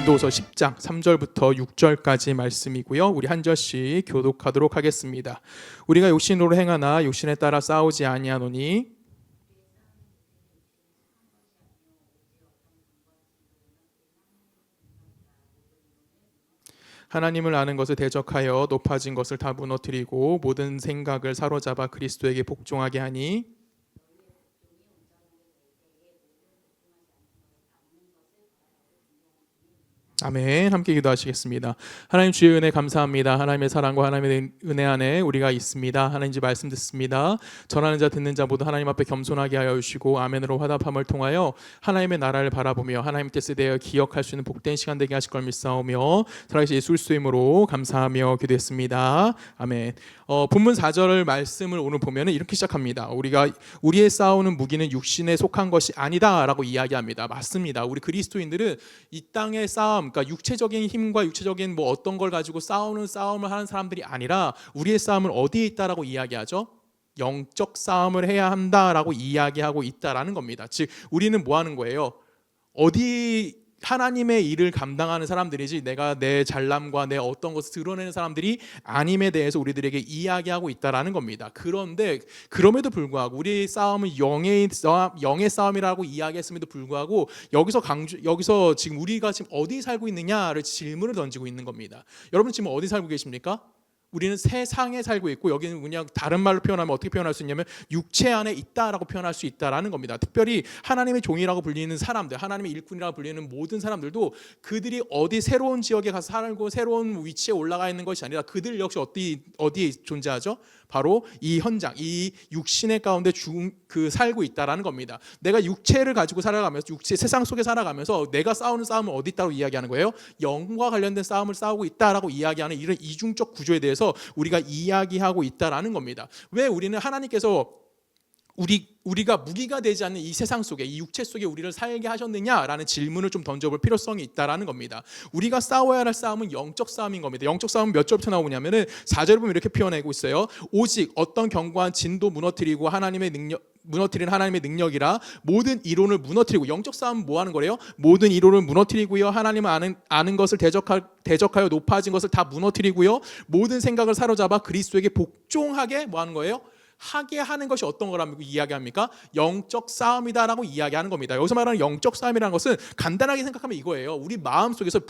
고린도후서 10장 3절부터 6절까지 말씀이고요. 우리 한 절씩 교독하도록 하겠습니다. 우리가 육신으로 행하나 육신에 따라 싸우지 아니하노니 하나님을 아는 것을 대적하여 높아진 것을 다 무너뜨리고 모든 생각을 사로잡아 그리스도에게 복종하게 하니 아멘. 함께 기도하시겠습니다. 하나님 주의 은혜 감사합니다. 하나님의 사랑과 하나님의 은혜 안에 우리가 있습니다. 하나님 주 말씀 듣습니다. 전하는 자 듣는 자 모두 하나님 앞에 겸손하게 하여 주시고 아멘으로 화답함을 통하여 하나님의 나라를 바라보며 하나님 뜻에 대하여 기억할 수 있는 복된 시간 되게 하실 걸 믿사오며 살아계신 예수 그리스도의 이름으로 감사하며 기도했습니다. 아멘. 본문 4절 말씀을 오늘 보면 이렇게 시작합니다. 우리의 싸우는 무기는 육신에 속한 것이 아니다라고 이야기합니다. 맞습니다. 우리 그리스도인들은 이 땅의 싸움, 그러니까 육체적인 힘과 육체적인 뭐 어떤 걸 가지고 싸움을 하는 사람들이 아니라 우리의 싸움은 어디에 있다라고 이야기하죠? 영적 싸움을 해야 한다라고 이야기하고 있다라는 겁니다. 즉 우리는 뭐 하는 거예요? 어디 하나님의 일을 감당하는 사람들이지 내가 내 잘남과 내 어떤 것을 드러내는 사람들이 아님에 대해서 우리들에게 이야기하고 있다라는 겁니다. 그런데 그럼에도 불구하고 우리의 싸움은 영의 싸움이라고 이야기했음에도 불구하고 여기서 지금 우리가 지금 어디 살고 있느냐를 질문을 던지고 있는 겁니다. 여러분 지금 어디 살고 계십니까? 우리는 세상에 살고 있고 여기는 그냥 다른 말로 표현하면 어떻게 표현할 수 있냐면 육체 안에 있다라고 표현할 수 있다라는 겁니다. 특별히 하나님의 종이라고 불리는 사람들, 하나님의 일꾼이라고 불리는 모든 사람들도 그들이 어디 새로운 지역에 가서 살고 새로운 위치에 올라가 있는 것이 아니라 그들 역시 어디에 존재하죠? 바로 이 현장, 이 육신의 가운데 살고 있다라는 겁니다. 내가 육체를 가지고 살아가면서 세상 속에 살아가면서 내가 싸우는 싸움은 어디 있다고 이야기하는 거예요? 영과 관련된 싸움을 싸우고 있다라고 이야기하는 이런 이중적 구조에 대해서 우리가 이야기하고 있다라는 겁니다. 왜 우리는 하나님께서 우리가 무기가 되지 않는 이 세상 속에 이 육체 속에 우리를 살게 하셨느냐라는 질문을 좀 던져볼 필요성이 있다라는 겁니다. 우리가 싸워야 할 싸움은 영적 싸움인 겁니다. 영적 싸움은 몇 절부터 나오냐면은 4절에 보면 이렇게 표현하고 있어요. 오직 어떤 견고한 진도 무너뜨리는 하나님의 능력이라 모든 이론을 무너뜨리고, 영적 싸움은 뭐 하는 거래요? 모든 이론을 무너뜨리고요, 하나님을 아는 것을 대적하여 높아진 것을 다 무너뜨리고요, 모든 생각을 사로잡아 그리스도에게 복종하게 뭐 하는 거예요? 하게 하는 것이 어떤 거라고 이야기합니까? 영적 싸움이다라고 이야기하는 겁니다. 여기서 말하는 영적 싸움이라는 것은 간단하게 생각하면 이거예요. 우리 마음속에서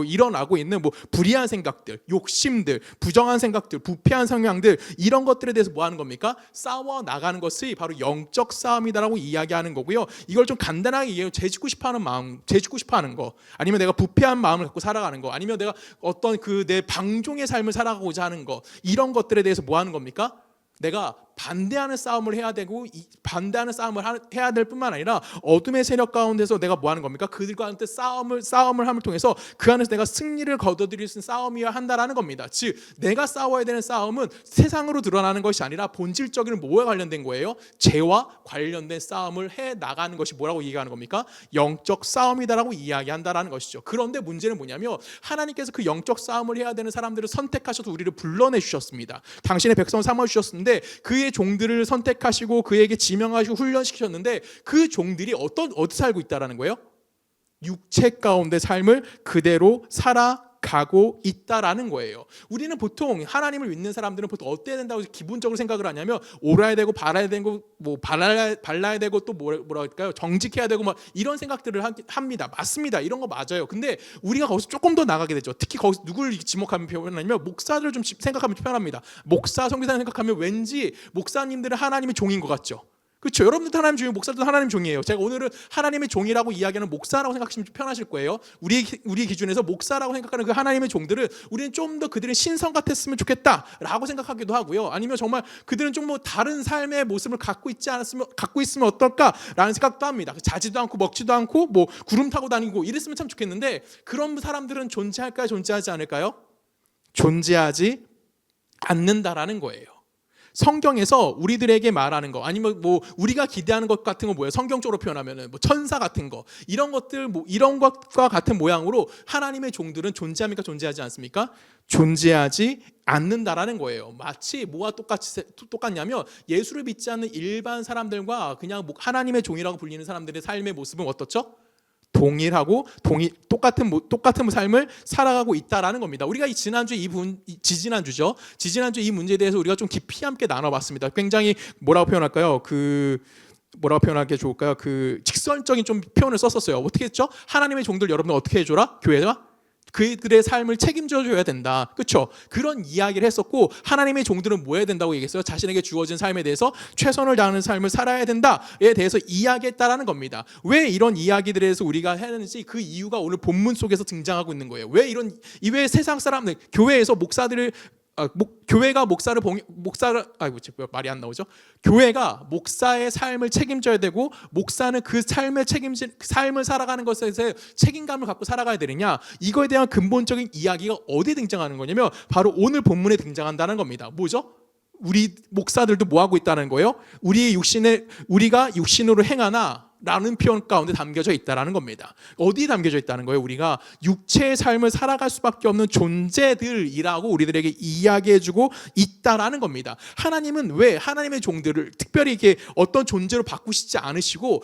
일어나고 있는 불의한 생각들, 욕심들, 부정한 생각들, 부패한 성향들, 이런 것들에 대해서 뭐 하는 겁니까? 싸워 나가는 것이 바로 영적 싸움이다라고 이야기하는 거고요. 이걸 좀 간단하게 이해해요. 죄짓고 싶어하는 마음, 죄짓고 싶어하는 거, 아니면 내가 부패한 마음을 갖고 살아가는 거, 아니면 내가 어떤 내 방종의 삶을 살아가고자 하는 거, 이런 것들에 대해서 뭐 하는 겁니까? 내가 반대하는 싸움을 해야 되고, 반대하는 싸움을 해야 될 뿐만 아니라 어둠의 세력 가운데서 내가 뭐 하는 겁니까? 그들과 함께 싸움을 함을 통해서 그 안에서 내가 승리를 거둬들일 수 있는 싸움이어야 한다라는 겁니다. 즉 내가 싸워야 되는 싸움은 세상으로 드러나는 것이 아니라 본질적인 뭐에 관련된 거예요? 죄와 관련된 싸움을 해 나가는 것이 뭐라고 얘기하는 겁니까? 영적 싸움이다라고 이야기한다라는 것이죠. 그런데 문제는 뭐냐면 하나님께서 그 영적 싸움을 해야 되는 사람들을 선택하셔서 우리를 불러내 주셨습니다. 당신의 백성을 삼아 주셨는데 그의 종들을 선택하시고 그에게 지명하시고 훈련시키셨는데 그 종들이 어디 살고 있다라는 거예요? 육체 가운데 삶을 그대로 살아가고 있다라는 거예요. 우리는 보통 하나님을 믿는 사람들은 보통 어때야 된다고 기본적으로 생각을 하냐면 옳아야 되고 바라야 되고 발라야 되고 또 뭐라 할까요? 정직해야 되고 이런 생각들을 합니다. 맞습니다. 이런 거 맞아요. 근데 우리가 거기서 조금 더 나가게 되죠. 특히 거기서 누구를 지목하면 표현하냐면 목사들을 좀 생각하면 표현합니다. 목사, 선교사 생각하면 왠지 목사님들은 하나님의 종인 것 같죠. 그렇죠. 여러분들도 하나님 종이고 목사들도 하나님 종이에요. 제가 오늘은 하나님의 종이라고 이야기하는 목사라고 생각하시면 좀 편하실 거예요. 우리 기준에서 목사라고 생각하는 그 하나님의 종들은 우리는 좀 더 그들의 신성 같았으면 좋겠다라고 생각하기도 하고요. 아니면 정말 그들은 좀 다른 삶의 모습을 갖고 있으면 어떨까라는 생각도 합니다. 자지도 않고 먹지도 않고 구름 타고 다니고 이랬으면 참 좋겠는데, 그런 사람들은 존재할까요? 존재하지 않을까요? 존재하지 않는다라는 거예요. 성경에서 우리들에게 말하는 거, 아니면 우리가 기대하는 것 같은 거 뭐예요? 성경적으로 표현하면은 천사 같은 거, 이런 것들 이런 것과 같은 모양으로 하나님의 종들은 존재합니까? 존재하지 않습니까? 존재하지 않는다라는 거예요. 마치 뭐와 똑같냐면 예수를 믿지 않는 일반 사람들과 그냥 하나님의 종이라고 불리는 사람들의 삶의 모습은 어떻죠? 동일하고 똑같은 삶을 살아가고 있다라는 겁니다. 우리가 지지난주 이 문제에 대해서 우리가 좀 깊이 함께 나눠봤습니다. 굉장히 뭐라고 표현할까요? 뭐라고 표현하는 게 좋을까요? 직설적인 좀 표현을 썼었어요. 어떻게 했죠? 하나님의 종들 여러분들 어떻게 해줘라? 교회가 그들의 삶을 책임져 줘야 된다. 그렇죠? 그런 이야기를 했었고, 하나님의 종들은 뭐 해야 된다고 얘기했어요? 자신에게 주어진 삶에 대해서 최선을 다하는 삶을 살아야 된다에 대해서 이야기했다라는 겁니다. 왜 이런 이야기들에 대해서 우리가 해야 되는지 그 이유가 오늘 본문 속에서 등장하고 있는 거예요. 왜 세상 사람들, 교회에서 목사들을 교회가 말이 안 나오죠. 교회가 목사의 삶을 책임져야 되고, 목사는 그 삶을 살아가는 것에 대해서 책임감을 갖고 살아가야 되느냐, 이거에 대한 근본적인 이야기가 어디에 등장하는 거냐면 바로 오늘 본문에 등장한다는 겁니다. 뭐죠? 우리 목사들도 뭐 하고 있다는 거예요? 우리가 육신으로 행하나 라는 표현 가운데 담겨져 있다는 겁니다. 어디에 담겨져 있다는 거예요? 우리가 육체의 삶을 살아갈 수밖에 없는 존재들이라고 우리들에게 이야기해주고 있다라는 겁니다. 하나님은 왜 하나님의 종들을 특별히 이렇게 어떤 존재로 바꾸시지 않으시고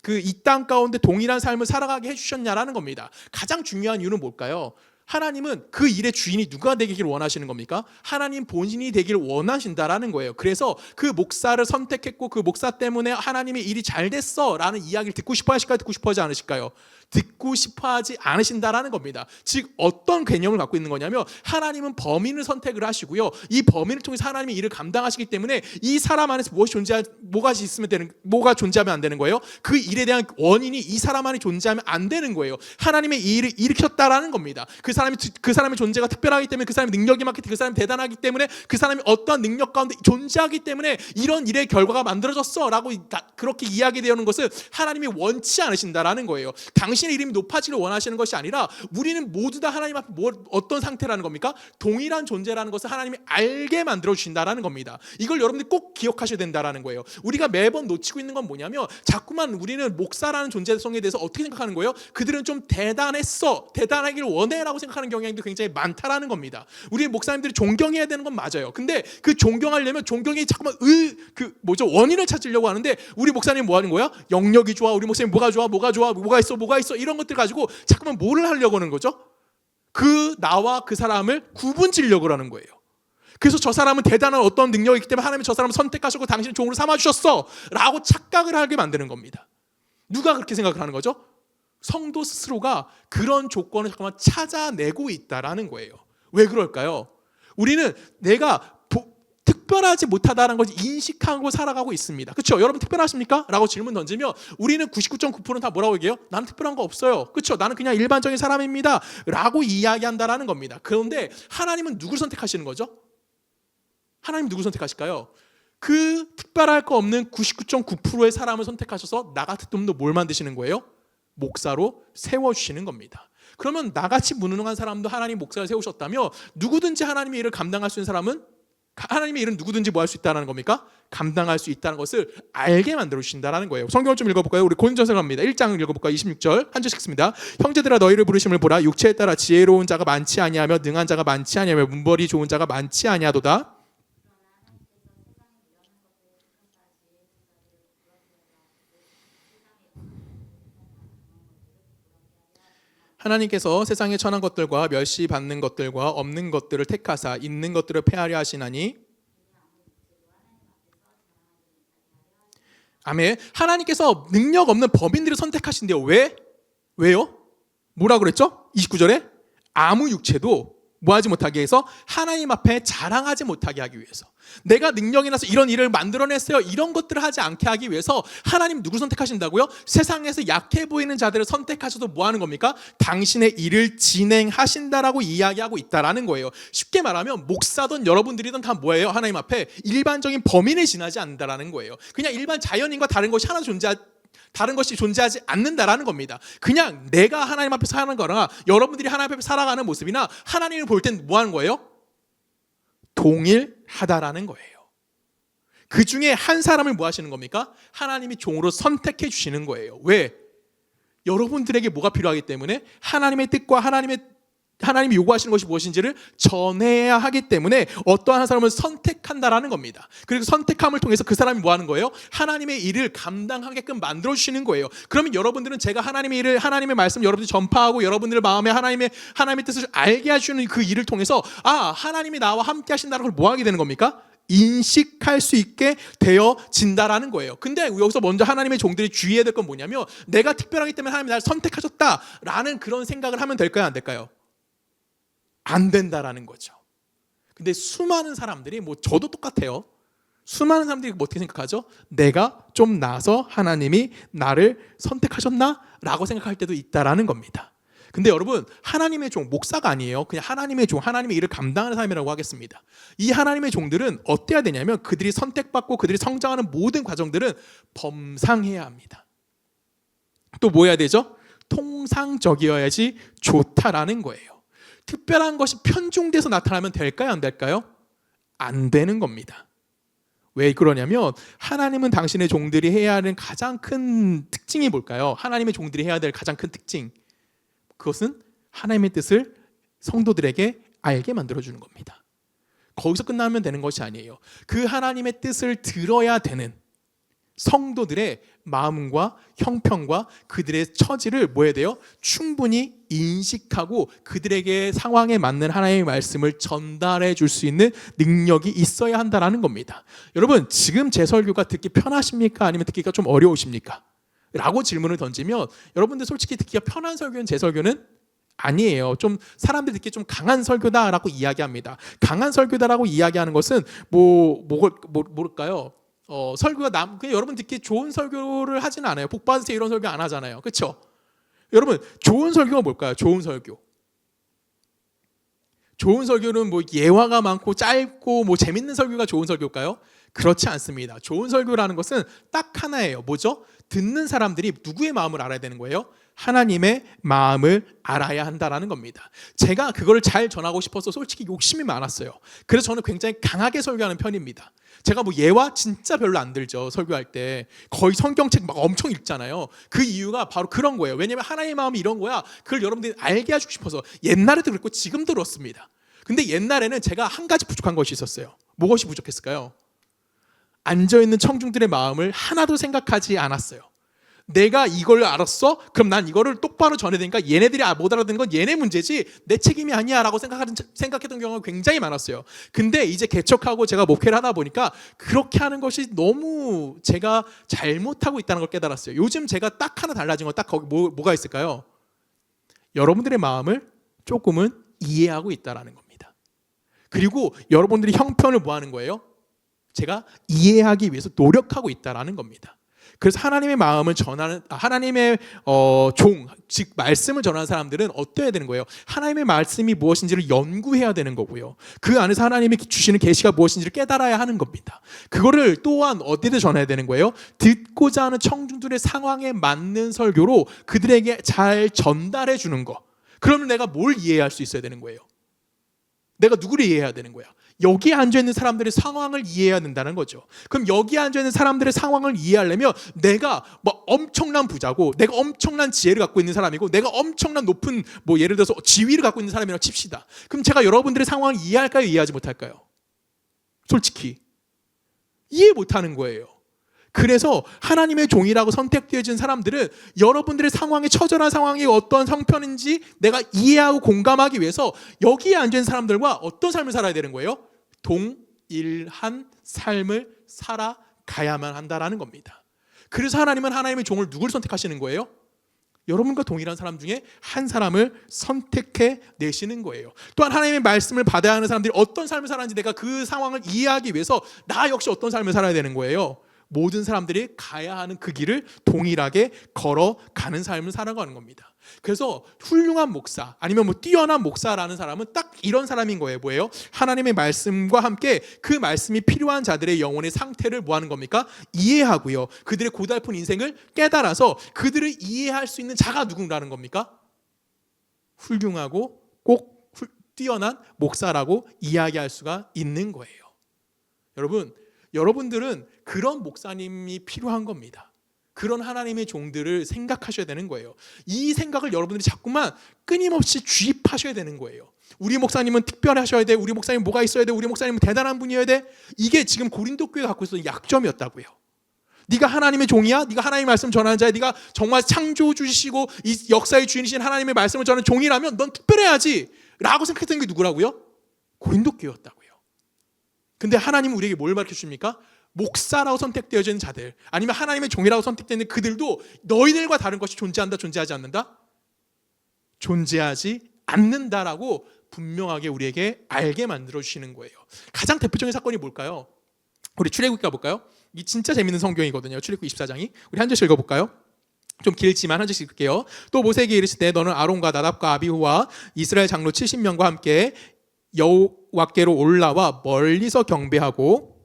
이 땅 가운데 동일한 삶을 살아가게 해주셨냐라는 겁니다. 가장 중요한 이유는 뭘까요? 하나님은 그 일의 주인이 누가 되기를 원하시는 겁니까? 하나님 본인이 되기를 원하신다라는 거예요. 그래서 그 목사를 선택했고, 그 목사 때문에 하나님의 일이 잘 됐어 라는 이야기를 듣고 싶어 하실까요? 듣고 싶어 하지 않으실까요? 듣고 싶어 하지 않으신다라는 겁니다. 즉 어떤 개념을 갖고 있는 거냐면, 하나님은 범인을 선택을 하시고요, 이 범인을 통해서 하나님의 일을 감당하시기 때문에 이 사람 안에서 뭐가 존재하면 안 되는 거예요? 그 일에 대한 원인이 이 사람 안에 존재하면 안 되는 거예요. 하나님의 이 일을 일으켰다라는 겁니다. 그 사람의 존재가 특별하기 때문에, 그 사람의 능력이 많기 때문에, 그 사람이 대단하기 때문에, 그 사람이 어떠한 능력 가운데 존재하기 때문에 이런 일의 결과가 만들어졌어 라고 그렇게 이야기되는 것을 하나님이 원치 않으신다라는 거예요. 당신의 이름이 높아지기를 원하시는 것이 아니라, 우리는 모두 다 하나님 앞에 어떤 상태라는 겁니까? 동일한 존재라는 것을 하나님이 알게 만들어 주신다라는 겁니다. 이걸 여러분들이 꼭 기억하셔야 된다라는 거예요. 우리가 매번 놓치고 있는 건 뭐냐면, 자꾸만 우리는 목사라는 존재성에 대해서 어떻게 생각하는 거예요? 그들은 좀 대단하기를 원해라고 생각하는 경향도 굉장히 많다라는 겁니다. 우리 목사님들이 존경해야 되는 건 맞아요. 근데 그 존경하려면 존경이 자꾸만 원인을 찾으려고 하는데, 우리 목사님 뭐 하는 거야? 영역이 좋아, 우리 목사님 뭐가 좋아, 뭐가 있어 이런 것들 가지고 자꾸만 뭐를 하려고 하는 거죠? 나와 그 사람을 구분 지으려고 하는 거예요. 그래서 저 사람은 대단한 어떤 능력이 있기 때문에 하나님이 저 사람을 선택하시고 당신을 종으로 삼아주셨어 라고 착각을 하게 만드는 겁니다. 누가 그렇게 생각을 하는 거죠? 성도 스스로가 그런 조건을 잠깐만 찾아내고 있다라는 거예요. 왜 그럴까요? 우리는 내가 특별하지 못하다는 것을 인식하고 살아가고 있습니다. 그렇죠? 여러분 특별하십니까? 라고 질문 던지면 우리는 99.9%는 다 뭐라고 얘기해요? 나는 특별한 거 없어요. 그렇죠? 나는 그냥 일반적인 사람입니다 라고 이야기한다라는 겁니다. 그런데 하나님은 누구를 선택하시는 거죠? 하나님 누구 선택하실까요? 그 특별할 거 없는 99.9%의 사람을 선택하셔서 나 같은 놈도 뭘 만드시는 거예요? 목사로 세워주시는 겁니다. 그러면 나같이 무능한 사람도 하나님 목사를 세우셨다며, 누구든지 하나님의 일을 감당할 수 있는 사람은, 하나님의 일은 누구든지 뭐 할 수 있다는 겁니까? 감당할 수 있다는 것을 알게 만들어 주신다는 거예요. 성경을 좀 읽어볼까요? 우리 고린도전서 갑니다. 1장 읽어볼까요? 26절 한 절씩 씁니다. 형제들아, 너희를 부르심을 보라. 육체에 따라 지혜로운 자가 많지 아니하며 능한 자가 많지 아니하며 문벌이 좋은 자가 많지 아니하도다. 하나님께서 세상에 천한 것들과 멸시받는 것들과 없는 것들을 택하사 있는 것들을 폐하려 하시나니. 아멘. 하나님께서 능력 없는 범인들을 선택하신대요. 왜요? 뭐라 그랬죠? 29절에 아무 육체도 뭐하지 못하게 해서 하나님 앞에 자랑하지 못하게 하기 위해서, 내가 능력이 나서 이런 일을 만들어냈어요, 이런 것들을 하지 않게 하기 위해서 하나님 누구를 선택하신다고요? 세상에서 약해 보이는 자들을 선택하셔도 뭐하는 겁니까? 당신의 일을 진행하신다라고 이야기하고 있다라는 거예요. 쉽게 말하면 목사든 여러분들이든 다 뭐예요? 하나님 앞에 일반적인 범인을 지나지 않는다라는 거예요. 그냥 일반 자연인과 다른 것이 존재하지 않는다라는 겁니다. 그냥 내가 하나님 앞에 사는 거나 여러분들이 하나님 앞에 살아가는 모습이나 하나님을 볼 땐 뭐 하는 거예요? 동일하다라는 거예요. 그 중에 한 사람을 뭐 하시는 겁니까? 하나님이 종으로 선택해 주시는 거예요. 왜? 여러분들에게 뭐가 필요하기 때문에, 하나님의 뜻과 하나님의 하나님이 요구하시는 것이 무엇인지를 전해야 하기 때문에 어떠한 사람을 선택한다라는 겁니다. 그리고 선택함을 통해서 그 사람이 뭐 하는 거예요? 하나님의 일을 감당하게끔 만들어 주시는 거예요. 그러면 여러분들은 제가 하나님의 일을, 하나님의 말씀 여러분들이 전파하고 여러분들 마음에 하나님의 뜻을 알게 해주는 그 일을 통해서 하나님이 나와 함께 하신다는 걸 뭐 하게 되는 겁니까? 인식할 수 있게 되어진다라는 거예요. 근데 여기서 먼저 하나님의 종들이 주의해야 될 건 뭐냐면, 내가 특별하기 때문에 하나님이 나를 선택하셨다라는 그런 생각을 하면 될까요? 안 될까요? 안 된다라는 거죠. 근데 수많은 사람들이, 저도 똑같아요. 수많은 사람들이 어떻게 생각하죠? 내가 좀 나아서 하나님이 나를 선택하셨나? 라고 생각할 때도 있다라는 겁니다. 근데 여러분, 하나님의 종, 목사가 아니에요. 그냥 하나님의 종, 하나님의 일을 감당하는 사람이라고 하겠습니다. 이 하나님의 종들은 어때야 되냐면, 그들이 선택받고 그들이 성장하는 모든 과정들은 범상해야 합니다. 또 뭐 해야 되죠? 통상적이어야지 좋다라는 거예요. 특별한 것이 편중돼서 나타나면 될까요? 안 될까요? 안 되는 겁니다. 왜 그러냐면, 하나님은 당신의 종들이 해야 하는 가장 큰 특징이 뭘까요? 하나님의 종들이 해야 될 가장 큰 특징, 그것은 하나님의 뜻을 성도들에게 알게 만들어주는 겁니다. 거기서 끝나면 되는 것이 아니에요. 그 하나님의 뜻을 들어야 되는 성도들의 마음과 형편과 그들의 처지를 뭐 해야 돼요? 충분히 인식하고 그들에게 상황에 맞는 하나님의 말씀을 전달해 줄 수 있는 능력이 있어야 한다는 겁니다. 여러분, 지금 제 설교가 듣기 편하십니까? 아니면 듣기가 좀 어려우십니까? 라고 질문을 던지면, 여러분들 솔직히 듣기가 편한 설교는 제 설교는 아니에요. 좀 사람들이 듣기 좀 강한 설교다라고 이야기합니다. 강한 설교다라고 이야기하는 것은 뭘까요? 설교가 그냥 여러분 듣기 좋은 설교를 하지는 않아요. 복 받으세요 이런 설교 안 하잖아요. 그렇죠? 여러분, 좋은 설교가 뭘까요? 좋은 설교. 좋은 설교는 예화가 많고 짧고 재밌는 설교가 좋은 설교일까요? 그렇지 않습니다. 좋은 설교라는 것은 딱 하나예요. 뭐죠? 듣는 사람들이 누구의 마음을 알아야 되는 거예요? 하나님의 마음을 알아야 한다라는 겁니다. 제가 그걸 잘 전하고 싶어서 솔직히 욕심이 많았어요. 그래서 저는 굉장히 강하게 설교하는 편입니다. 제가 예화 진짜 별로 안 들죠. 설교할 때 거의 성경책 막 엄청 읽잖아요. 그 이유가 바로 그런 거예요. 왜냐하면 하나님의 마음이 이런 거야. 그걸 여러분들이 알게 해주고 싶어서. 옛날에도 그랬고 지금도 그렇습니다. 근데 옛날에는 제가 한 가지 부족한 것이 있었어요. 무엇이 부족했을까요? 앉아있는 청중들의 마음을 하나도 생각하지 않았어요. 내가 이걸 알았어? 그럼 난 이거를 똑바로 전해야 되니까 얘네들이 못 알아듣는 건 얘네 문제지 내 책임이 아니야 라고 생각했던 경우가 굉장히 많았어요. 근데 이제 개척하고 제가 목회를 하다 보니까 그렇게 하는 것이 너무 제가 잘못하고 있다는 걸 깨달았어요. 요즘 제가 딱 하나 달라진 건 딱 거기 뭐가 있을까요? 여러분들의 마음을 조금은 이해하고 있다는 겁니다. 그리고 여러분들이 형편을 뭐 하는 거예요? 제가 이해하기 위해서 노력하고 있다는 겁니다. 그래서 하나님의 마음을 전하는 하나님의 종, 즉 말씀을 전하는 사람들은 어때야 되는 거예요? 하나님의 말씀이 무엇인지를 연구해야 되는 거고요. 그 안에서 하나님이 주시는 계시가 무엇인지를 깨달아야 하는 겁니다. 그거를 또한 어디에 전해야 되는 거예요? 듣고자 하는 청중들의 상황에 맞는 설교로 그들에게 잘 전달해 주는 거. 그러면 내가 뭘 이해할 수 있어야 되는 거예요? 내가 누구를 이해해야 되는 거야? 여기에 앉아있는 사람들의 상황을 이해해야 된다는 거죠. 그럼 여기에 앉아있는 사람들의 상황을 이해하려면 내가 엄청난 부자고 내가 엄청난 지혜를 갖고 있는 사람이고 내가 엄청난 높은 예를 들어서 지위를 갖고 있는 사람이라고 칩시다. 그럼 제가 여러분들의 상황을 이해할까요? 이해하지 못할까요? 솔직히 이해 못하는 거예요. 그래서 하나님의 종이라고 선택되어진 사람들은 여러분들의 상황이 처절한 상황이 어떤 형편인지 내가 이해하고 공감하기 위해서 여기에 앉은 사람들과 어떤 삶을 살아야 되는 거예요? 동일한 삶을 살아가야만 한다라는 겁니다. 그래서 하나님은 하나님의 종을 누굴 선택하시는 거예요? 여러분과 동일한 사람 중에 한 사람을 선택해 내시는 거예요. 또한 하나님의 말씀을 받아야 하는 사람들이 어떤 삶을 살았는지 내가 그 상황을 이해하기 위해서 나 역시 어떤 삶을 살아야 되는 거예요? 모든 사람들이 가야 하는 그 길을 동일하게 걸어가는 삶을 살아가는 겁니다. 그래서 훌륭한 목사 아니면 뛰어난 목사라는 사람은 딱 이런 사람인 거예요. 뭐예요? 하나님의 말씀과 함께 그 말씀이 필요한 자들의 영혼의 상태를 뭐 하는 겁니까? 이해하고요. 그들의 고달픈 인생을 깨달아서 그들을 이해할 수 있는 자가 누구라는 겁니까? 훌륭하고 꼭 뛰어난 목사라고 이야기할 수가 있는 거예요. 여러분들은 그런 목사님이 필요한 겁니다. 그런 하나님의 종들을 생각하셔야 되는 거예요. 이 생각을 여러분들이 자꾸만 끊임없이 주입하셔야 되는 거예요. 우리 목사님은 특별하셔야 돼. 우리 목사님 뭐가 있어야 돼. 우리 목사님은 대단한 분이어야 돼. 이게 지금 고린도 교회가 갖고 있었던 약점이었다고요. 네가 하나님의 종이야? 네가 하나님의 말씀 전하는 자야? 네가 정말 창조주시고 이 역사의 주인이신 하나님의 말씀을 전하는 종이라면 넌 특별해야지 라고 생각했던 게 누구라고요? 고린도 교회였다고요. 근데 하나님은 우리에게 뭘 가르쳐줍니까? 목사라고 선택되어진 자들, 아니면 하나님의 종이라고 선택되는 그들도 너희들과 다른 것이 존재한다, 존재하지 않는다? 존재하지 않는다라고 분명하게 우리에게 알게 만들어주시는 거예요. 가장 대표적인 사건이 뭘까요? 우리 출애굽기 가볼까요? 이 진짜 재밌는 성경이거든요. 출애굽기 24장이. 우리 한 절씩 읽어볼까요? 좀 길지만 한 절씩 읽을게요. 또 모세에게 이르시되 너는 아론과 나답과 아비후와 이스라엘 장로 70명과 함께 여호와께로 올라와 멀리서 경배하고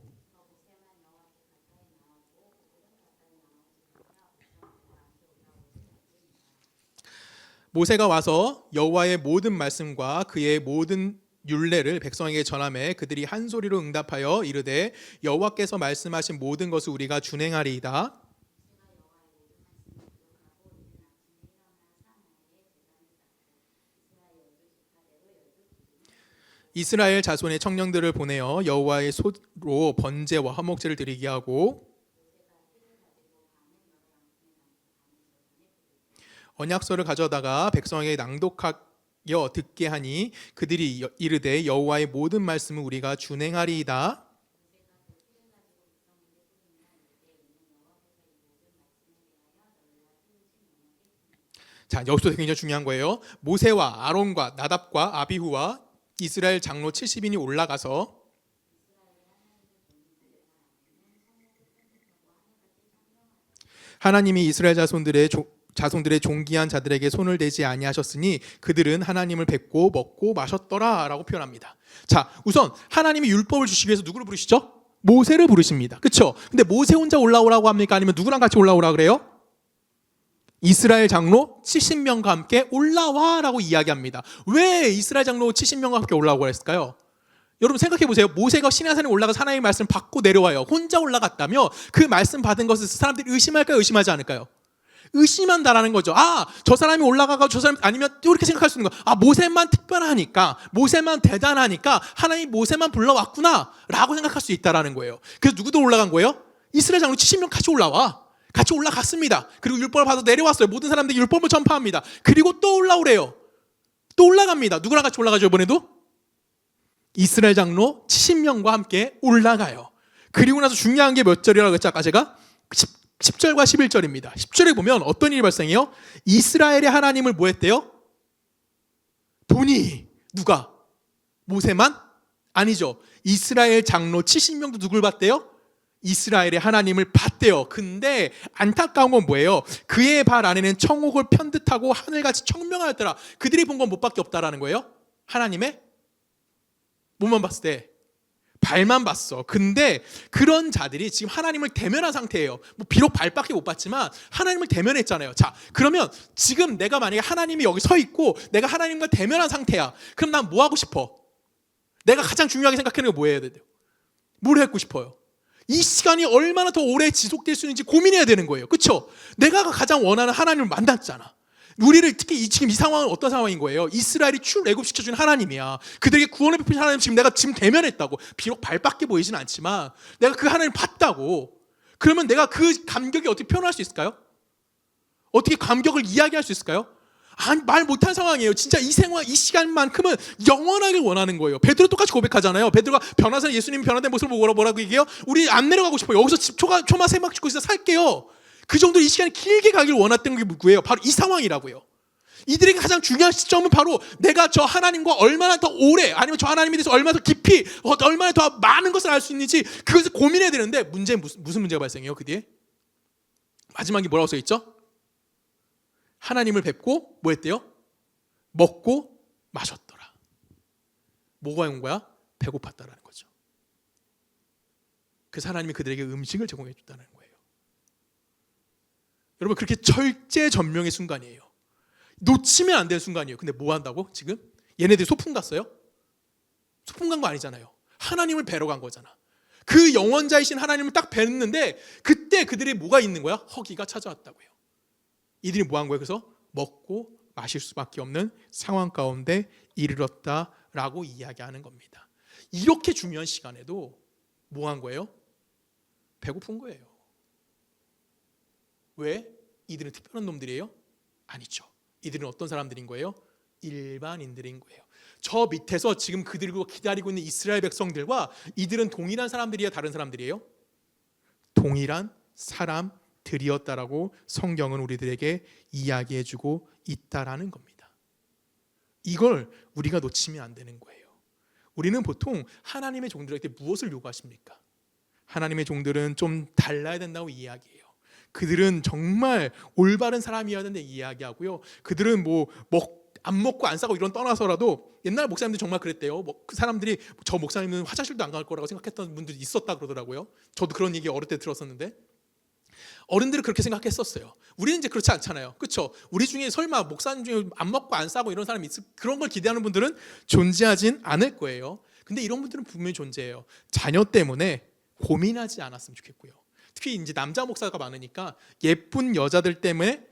모세가 와서 여호와의 모든 말씀과 그의 모든 율례를 백성에게 전하매 그들이 한 소리로 응답하여 이르되 여호와께서 말씀하신 모든 것을 우리가 준행하리이다. 이스라엘 자손의 청년들을 보내어 여호와의 소로 번제와 화목제를 드리게 하고 언약서를 가져다가 백성에게 낭독하여 듣게 하니 그들이 이르되 여호와의 모든 말씀을 우리가 준행하리이다. 자, 여기서 굉장히 중요한 거예요. 모세와 아론과 나답과 아비후와 이스라엘 장로 70인이 올라가서 하나님이 이스라엘 자손들의 존귀한 자들에게 손을 대지 아니하셨으니 그들은 하나님을 뵙고 먹고 마셨더라라고 표현합니다. 자, 우선 하나님이 율법을 주시기 위해서 누구를 부르시죠? 모세를 부르십니다. 그렇죠? 근데 모세 혼자 올라오라고 합니까? 아니면 누구랑 같이 올라오라 그래요? 이스라엘 장로 70명과 함께 올라와라고 이야기합니다. 왜 이스라엘 장로 70명과 함께 올라오고 했을까요? 여러분 생각해 보세요. 모세가 시내산에 올라가서 하나님의 말씀을 받고 내려와요. 혼자 올라갔다며 그 말씀 받은 것을 사람들이 의심할까요? 의심하지 않을까요? 의심한다라는 거죠. 아, 저 사람이 올라가고 저 사람 아니면 이렇게 생각할 수 있는 거. 아, 모세만 특별하니까, 모세만 대단하니까 하나님 모세만 불러왔구나라고 생각할 수 있다라는 거예요. 그래서 누구도 올라간 거예요? 이스라엘 장로 70명 같이 올라와. 같이 올라갔습니다. 그리고 율법을 받아 내려왔어요. 모든 사람들이 율법을 전파합니다. 그리고 또 올라오래요. 또 올라갑니다. 누구랑 같이 올라가죠? 이번에도 이스라엘 장로 70명과 함께 올라가요. 그리고 나서 중요한 게 몇 절이라고 했죠? 아까 제가 10절과 11절입니다. 10절에 보면 어떤 일이 발생해요? 이스라엘의 하나님을 뭐 했대요? 보니 누가? 모세만? 아니죠. 이스라엘 장로 70명도 누굴 봤대요? 이스라엘의 하나님을 봤대요. 근데 안타까운 건 뭐예요? 그의 발 안에는 청옥을 편듯하고 하늘같이 청명하였더라. 그들이 본 건 뭐밖에 없다라는 거예요? 하나님의 몸만 봤을 때 발만 봤어. 근데 그런 자들이 지금 하나님을 대면한 상태예요. 뭐 비록 발밖에 못 봤지만 하나님을 대면했잖아요. 자, 그러면 지금 내가 만약에 하나님이 여기 서 있고 내가 하나님과 대면한 상태야. 그럼 난 뭐 하고 싶어? 내가 가장 중요하게 생각하는 게 뭐 해야 돼요? 뭘 하고 싶어요? 이 시간이 얼마나 더 오래 지속될 수 있는지 고민해야 되는 거예요. 그렇죠? 내가 가장 원하는 하나님을 만났잖아. 우리를 특히 지금 이 상황은 어떤 상황인 거예요? 이스라엘이 출애굽시켜준 하나님이야. 그들에게 구원을 베푸신 하나님 지금 내가 대면했다고. 비록 발밖에 보이진 않지만 내가 그 하나님을 봤다고. 그러면 내가 그 감격이 어떻게 표현할 수 있을까요? 어떻게 감격을 이야기할 수 있을까요? 아니, 말 못한 상황이에요. 진짜 이 생활, 이 시간만큼은 영원하게 원하는 거예요. 베드로 똑같이 고백하잖아요. 베드로가 변화사 예수님이 변화된 모습을 보고 뭐라고 얘기해요? 우리 안 내려가고 싶어요. 여기서 초마 세막 짓고 있어 살게요. 그 정도로 이 시간이 길게 가길 원했던 게 누구예요? 바로 이 상황이라고요. 이들에게 가장 중요한 시점은 바로 내가 저 하나님과 얼마나 더 오래, 아니면 저 하나님에 대해서 얼마나 더 깊이, 얼마나 더 많은 것을 알 수 있는지 그것을 고민해야 되는데 문제는 무슨 문제가 발생해요? 그 뒤에 마지막에 뭐라고 써있죠? 하나님을 뵙고 뭐 했대요? 먹고 마셨더라. 뭐가 온 거야? 배고팠다라는 거죠. 그래서 하나님이 그들에게 음식을 제공해 줬다는 거예요. 여러분, 그렇게 절제전명의 순간이에요. 놓치면 안 되는 순간이에요. 근데 뭐 한다고? 지금? 얘네들이 소풍 갔어요? 소풍 간 거 아니잖아요. 하나님을 뵈러 간 거잖아. 그 영원자이신 하나님을 딱 뵀는데 그때 그들이 뭐가 있는 거야? 허기가 찾아왔다고요. 이들이 뭐 한 거예요? 그래서 먹고 마실 수밖에 없는 상황 가운데 이르렀다라고 이야기하는 겁니다. 이렇게 중요한 시간에도 뭐 한 거예요? 배고픈 거예요. 왜? 이들은 특별한 놈들이에요? 아니죠. 이들은 어떤 사람들인 거예요? 일반인들인 거예요. 저 밑에서 지금 그들고 기다리고 있는 이스라엘 백성들과 이들은 동일한 사람들이야, 다른 사람들이에요? 동일한 사람들이었다라고 성경은 우리들에게 이야기해주고 있다라는 겁니다. 이걸 우리가 놓치면 안 되는 거예요. 우리는 보통 하나님의 종들에게 무엇을 요구하십니까? 하나님의 종들은 좀 달라야 된다고 이야기해요. 그들은 정말 올바른 사람이어야 된다 이야기하고요. 그들은 안 먹고 안 싸고 이런 떠나서라도 옛날 목사님들 정말 그랬대요. 그 사람들이 저 목사님은 화장실도 안 갈 거라고 생각했던 분들이 있었다 그러더라고요. 저도 그런 얘기 어릴 때 들었었는데 어른들은 그렇게 생각했었어요. 우리는 이제 그렇지 않잖아요. 그렇죠? 우리 중에 설마 목사님 중에 안 먹고 안 싸고 이런 사람이 그런 걸 기대하는 분들은 존재하진 않을 거예요. 근데 이런 분들은 분명히 존재해요. 자녀 때문에 고민하지 않았으면 좋겠고요. 특히 이제 남자 목사가 많으니까 예쁜 여자들 때문에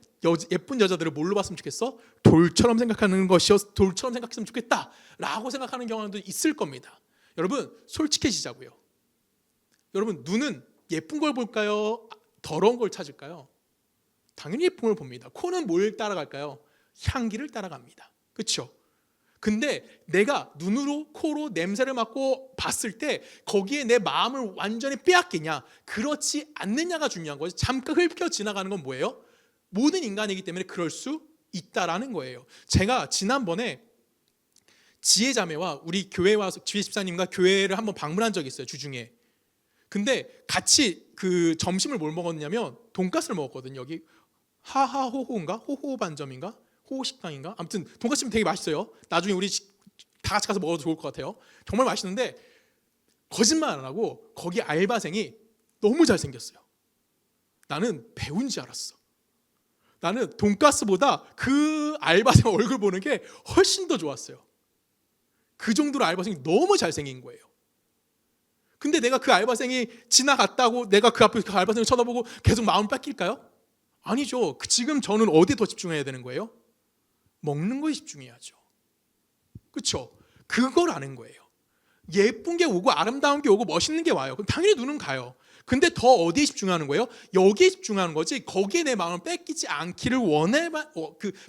예쁜 여자들을 뭘로 봤으면 좋겠어? 돌처럼 생각하는 것이었 돌처럼 생각했으면 좋겠다라고 생각하는 경우도 있을 겁니다. 여러분 솔직해지자고요. 여러분 눈은 예쁜 걸 볼까요? 더러운 걸 찾을까요? 당연히 예쁜 걸 봅니다. 코는 뭘 따라갈까요? 향기를 따라갑니다. 그렇죠? 근데 내가 눈으로 코로 냄새를 맡고 봤을 때 거기에 내 마음을 완전히 빼앗기냐 그렇지 않느냐가 중요한 거죠. 잠깐 흘겨 지나가는 건 뭐예요? 모든 인간이기 때문에 그럴 수 있다라는 거예요. 제가 지난번에 지혜자매와 우리 교회 와서 지혜 집사님과 교회를 한번 방문한 적이 있어요. 주중에. 근데 같이 그 점심을 뭘 먹었냐면 돈가스를 먹었거든요. 여기 하하호호인가? 호호반점인가? 호호식당인가? 아무튼 돈가스는 되게 맛있어요. 나중에 우리 다 같이 가서 먹어도 좋을 것 같아요. 정말 맛있는데 거짓말 안 하고 거기 알바생이 너무 잘생겼어요. 나는 배우인 줄 알았어. 나는 돈가스보다 그 알바생 얼굴 보는 게 훨씬 더 좋았어요. 그 정도로 알바생이 너무 잘생긴 거예요. 근데 내가 그 알바생이 지나갔다고 내가 그 앞에 그 알바생을 쳐다보고 계속 마음을 뺏길까요? 아니죠. 지금 저는 어디에 더 집중해야 되는 거예요? 먹는 거에 집중해야죠. 그렇죠? 그걸 아는 거예요. 예쁜 게 오고 아름다운 게 오고 멋있는 게 와요. 그럼 당연히 눈은 가요. 근데 더 어디에 집중하는 거예요? 여기에 집중하는 거지 거기에 내 마음을 뺏기지 않기를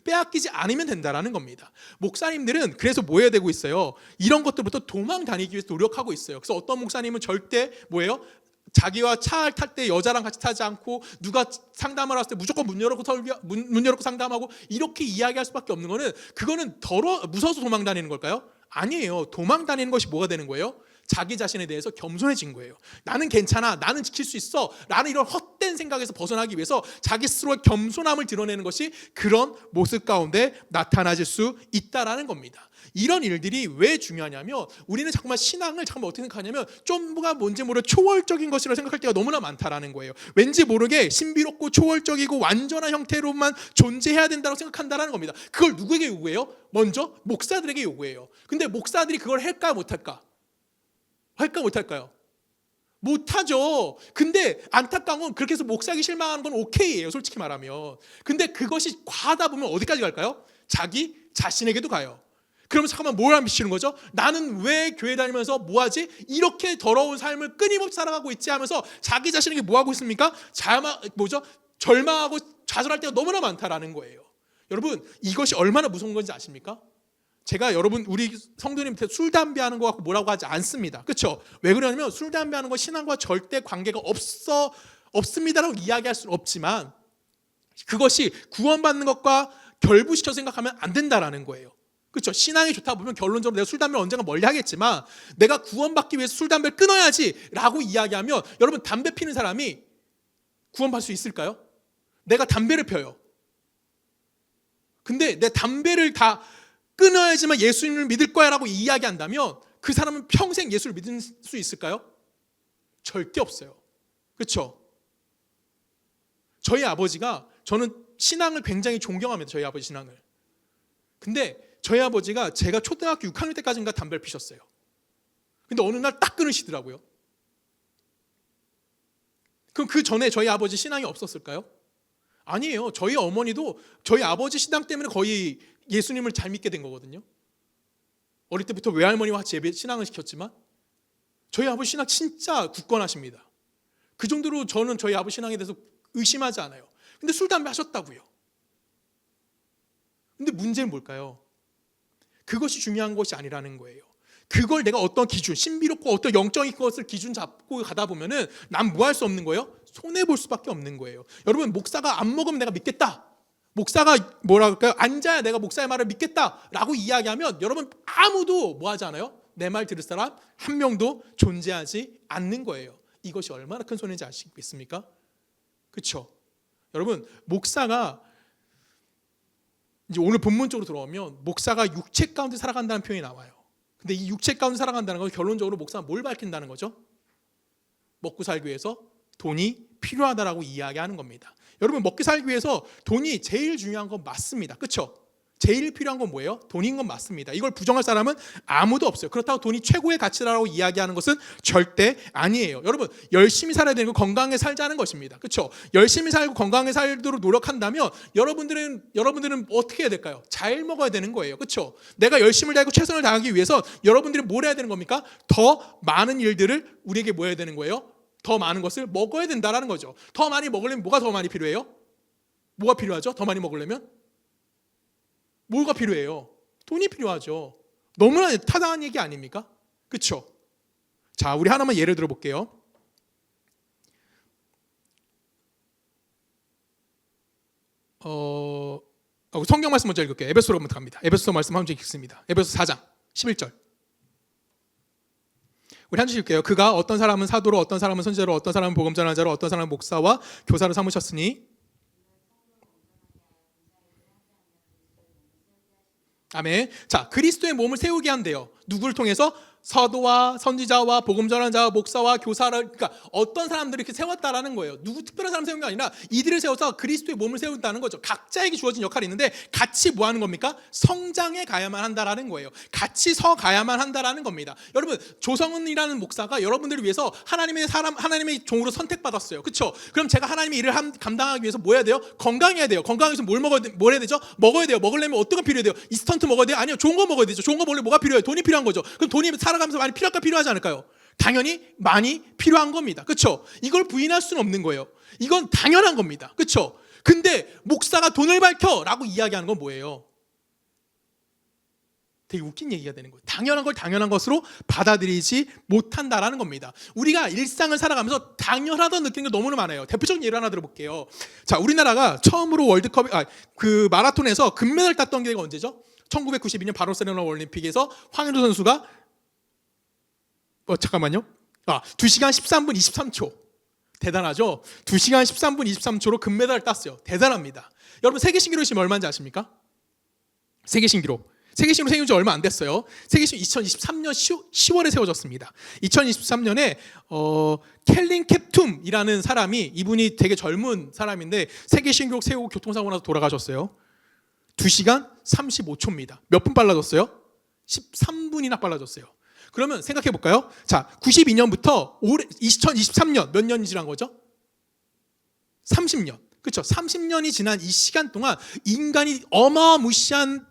빼앗기지 않으면 된다라는 겁니다. 목사님들은 그래서 뭐 해야 되고 있어요? 이런 것들부터 도망 다니기 위해서 노력하고 있어요. 그래서 어떤 목사님은 절대 뭐예요? 자기와 차를 탈 때 여자랑 같이 타지 않고 누가 상담을 했을 때 무조건 문 열고 상담하고 이렇게 이야기할 수밖에 없는 거는 그거는 무서워서 도망 다니는 걸까요? 아니에요. 도망 다니는 것이 뭐가 되는 거예요? 자기 자신에 대해서 겸손해진 거예요. 나는 괜찮아. 나는 지킬 수 있어. 라는 이런 헛된 생각에서 벗어나기 위해서 자기 스스로의 겸손함을 드러내는 것이 그런 모습 가운데 나타나질 수 있다라는 겁니다. 이런 일들이 왜 중요하냐면 우리는 정말 신앙을 정말 어떻게 생각하냐면 좀가 뭔지 모르게 초월적인 것이라고 생각할 때가 너무나 많다라는 거예요. 왠지 모르게 신비롭고 초월적이고 완전한 형태로만 존재해야 된다고 생각한다라는 겁니다. 그걸 누구에게 요구해요? 먼저 목사들에게 요구해요. 근데 목사들이 그걸 할까 못할까? 할까 못할까요? 못하죠. 근데 안타까운 건 그렇게 해서 목사에게 실망하는 건 오케이예요. 솔직히 말하면. 근데 그것이 과하다 보면 어디까지 갈까요? 자기 자신에게도 가요. 그러면 잠깐만 뭘 미치는 거죠? 나는 왜 교회 다니면서 뭐하지? 이렇게 더러운 삶을 끊임없이 살아가고 있지 하면서 자기 자신에게 뭐하고 있습니까? 절망하고 좌절할 때가 너무나 많다라는 거예요. 여러분 이것이 얼마나 무서운 건지 아십니까? 제가 여러분 우리 성도님한테 술 담배 하는 거 갖고 뭐라고 하지 않습니다. 그렇죠? 왜 그러냐면 술 담배 하는 거 신앙과 절대 관계가 없습니다라고 이야기할 수는 없지만 그것이 구원받는 것과 결부시켜 생각하면 안 된다라는 거예요. 그렇죠? 신앙이 좋다 보면 결론적으로 내가 술 담배를 언젠가 멀리 하겠지만 내가 구원받기 위해서 술 담배를 끊어야지라고 이야기하면 여러분 담배 피는 사람이 구원받을 수 있을까요? 내가 담배를 펴요. 근데 내 담배를 다 끊어야지만 예수님을 믿을 거야 라고 이야기한다면 그 사람은 평생 예수를 믿을 수 있을까요? 절대 없어요. 그렇죠? 저희 아버지가 저는 신앙을 굉장히 존경합니다. 저희 아버지 신앙을. 근데 저희 아버지가 제가 초등학교 6학년 때까지인가 담배를 피셨어요. 근데 어느 날 딱 끊으시더라고요. 그럼 그 전에 저희 아버지 신앙이 없었을까요? 아니에요. 저희 어머니도 저희 아버지 신앙 때문에 거의 예수님을 잘 믿게 된 거거든요. 어릴 때부터 외할머니와 같이 신앙을 시켰지만 저희 아버지 신앙 진짜 굳건하십니다. 그 정도로 저는 저희 아버지 신앙에 대해서 의심하지 않아요. 근데 술, 담배 하셨다고요. 근데 문제는 뭘까요? 그것이 중요한 것이 아니라는 거예요. 그걸 내가 어떤 기준, 신비롭고 어떤 영적인 것을 기준 잡고 가다 보면은 난 뭐 할 수 없는 거예요? 손해볼 수밖에 없는 거예요. 여러분, 목사가 안 먹으면 내가 믿겠다. 목사가 뭐라 그럴까요? 앉아야 내가 목사의 말을 믿겠다라고 이야기하면 여러분 아무도 뭐 하지 않아요? 내 말 들을 사람 한 명도 존재하지 않는 거예요. 이것이 얼마나 큰 손해인지 아시겠습니까? 그렇죠? 여러분, 목사가 이제 오늘 본문 쪽으로 들어오면 목사가 육체 가운데 살아간다는 표현이 나와요. 근데 이 육체 가운데 살아간다는 건 결론적으로 목사가 뭘 밝힌다는 거죠? 먹고 살기 위해서 돈이 필요하다라고 이야기하는 겁니다. 여러분, 먹고 살기 위해서 돈이 제일 중요한 건 맞습니다. 그렇죠? 제일 필요한 건 뭐예요? 돈인 건 맞습니다. 이걸 부정할 사람은 아무도 없어요. 그렇다고 돈이 최고의 가치라고 이야기하는 것은 절대 아니에요. 여러분, 열심히 살아야 되는 건 건강하게 살자는 것입니다. 그렇죠? 열심히 살고 건강하게 살도록 노력한다면 여러분들은 어떻게 해야 될까요? 잘 먹어야 되는 거예요. 그렇죠? 내가 열심을 다하고 최선을 다하기 위해서 여러분들이 뭘 해야 되는 겁니까? 더 많은 일들을 우리에게 뭐 해야 되는 거예요? 더 많은 것을 먹어야 된다라는 거죠. 더 많이 먹으려면 뭐가 더 많이 필요해요? 뭐가 필요하죠? 더 많이 먹으려면? 뭐가 필요해요? 돈이 필요하죠. 너무나 타당한 얘기 아닙니까? 그렇죠? 자, 우리 하나만 예를 들어 볼게요. 성경 말씀 먼저 읽을게요. 에베소로부터 갑니다. 에베소 말씀 한번 읽습니다. 에베소 4장 11절. 우리 한 줄 읽을게요. 그가 어떤 사람은 사도로, 어떤 사람은 선지자로, 어떤 사람은 복음 전하자로, 어떤 사람은 목사와 교사로 삼으셨으니. 아멘. 자, 그리스도의 몸을 세우게 한대요. 누구를 통해서? 서도와 선지자와 복음 전환자와 목사와 교사를, 그러니까 어떤 사람들을 이렇게 세웠다라는 거예요. 누구 특별한 사람 세운 게 아니라 이들을 세워서 그리스도의 몸을 세운다는 거죠. 각자에게 주어진 역할이 있는데 같이 뭐 하는 겁니까? 성장해 가야만 한다라는 거예요. 같이 서 가야만 한다라는 겁니다. 여러분, 조성은이라는 목사가 여러분들을 위해서 하나님의 종으로 선택받았어요. 그렇죠? 그럼 제가 하나님의 일을 감당하기 위해서 뭐 해야 돼요? 건강해야 돼요. 건강하기 위해서 뭘 해야 되죠? 먹어야 돼요. 먹으려면 어떤 거 필요해야 돼요? 인스턴트 먹어야 돼요? 아니요, 좋은 거 먹어야 되죠. 좋은 거 먹으려면 뭐가 필요해요? 돈이 필요한 거죠. 그럼 돈이 살아가면서 많이 필요할까, 필요하지 않을까요? 당연히 많이 필요한 겁니다. 그렇죠? 이걸 부인할 수는 없는 거예요. 이건 당연한 겁니다. 그렇죠? 근데 목사가 돈을 밝혀라고 이야기하는 건 뭐예요? 되게 웃긴 얘기가 되는 거예요. 당연한 걸 당연한 것으로 받아들이지 못한다라는 겁니다. 우리가 일상을 살아가면서 당연하다는 느끼는 게 너무나 많아요. 대표적인 예를 하나 들어볼게요. 자, 우리나라가 처음으로 그 마라톤에서 금메달 땄던 게 언제죠? 1992년 바르셀로나 올림픽에서 황현조 선수가 2시간 13분 23초. 대단하죠? 2시간 13분 23초로 금메달을 땄어요. 대단합니다. 여러분, 세계 신기록이 지금 얼마인지 아십니까? 세계 신기록 세운 지 얼마 안 됐어요. 세계 신기록 2023년 10월에 세워졌습니다. 2023년에 켈린 캡툼이라는 사람이, 이분이 되게 젊은 사람인데 세계 신기록 세우고 교통사고 나서 돌아가셨어요. 2시간 35초입니다. 몇 분 빨라졌어요? 13분이나 빨라졌어요. 그러면 생각해 볼까요? 자, 92년부터 2023년 몇 년이 지난 거죠? 30년. 그렇죠? 30년이 지난 이 시간 동안 인간이 어마무시한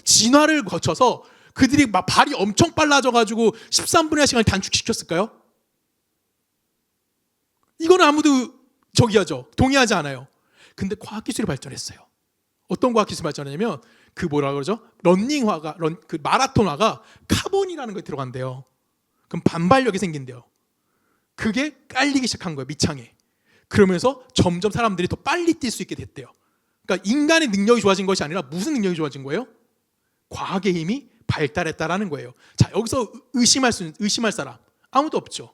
진화를 거쳐서 그들이 막 발이 엄청 빨라져가지고 13분의 1 시간을 단축시켰을까요? 이거는 아무도 동의하지 않아요. 근데 과학기술이 발전했어요. 어떤 과학기술이 발전했냐면 그 마라톤화가 카본이라는 게 들어간대요. 그럼 반발력이 생긴대요. 그게 깔리기 시작한 거예요, 밑창에. 그러면서 점점 사람들이 더 빨리 뛸 수 있게 됐대요. 그러니까 인간의 능력이 좋아진 것이 아니라 무슨 능력이 좋아진 거예요? 과학의 힘이 발달했다라는 거예요. 자, 여기서 의심할 사람 아무도 없죠.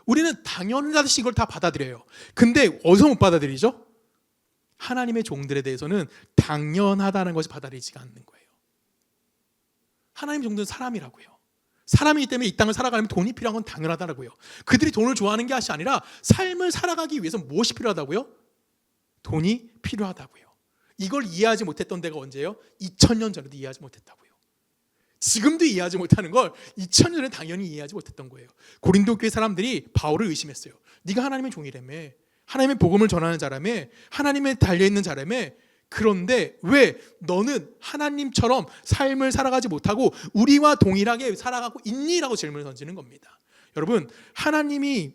우리는 당연하듯이 이걸 다 받아들여요. 근데 어디서 못 받아들이죠? 하나님의 종들에 대해서는 당연하다는 것이 받아들이지가 않는 거예요. 하나님의 종들은 사람이라고요. 사람이기 때문에 이 땅을 살아가려면 돈이 필요한 건 당연하다고요. 그들이 돈을 좋아하는 게 아니라 삶을 살아가기 위해서 무엇이 필요하다고요? 돈이 필요하다고요. 이걸 이해하지 못했던 데가 언제예요? 2000년 전에도 이해하지 못했다고요. 지금도 이해하지 못하는 걸 2000년 전에 당연히 이해하지 못했던 거예요. 고린도 교회 사람들이 바울을 의심했어요. 네가 하나님의 종이라며. 하나님의 복음을 전하는 자라며 하나님에 달려있는 자라며 그런데 왜 너는 하나님처럼 삶을 살아가지 못하고 우리와 동일하게 살아가고 있니?라고 질문을 던지는 겁니다. 여러분, 하나님이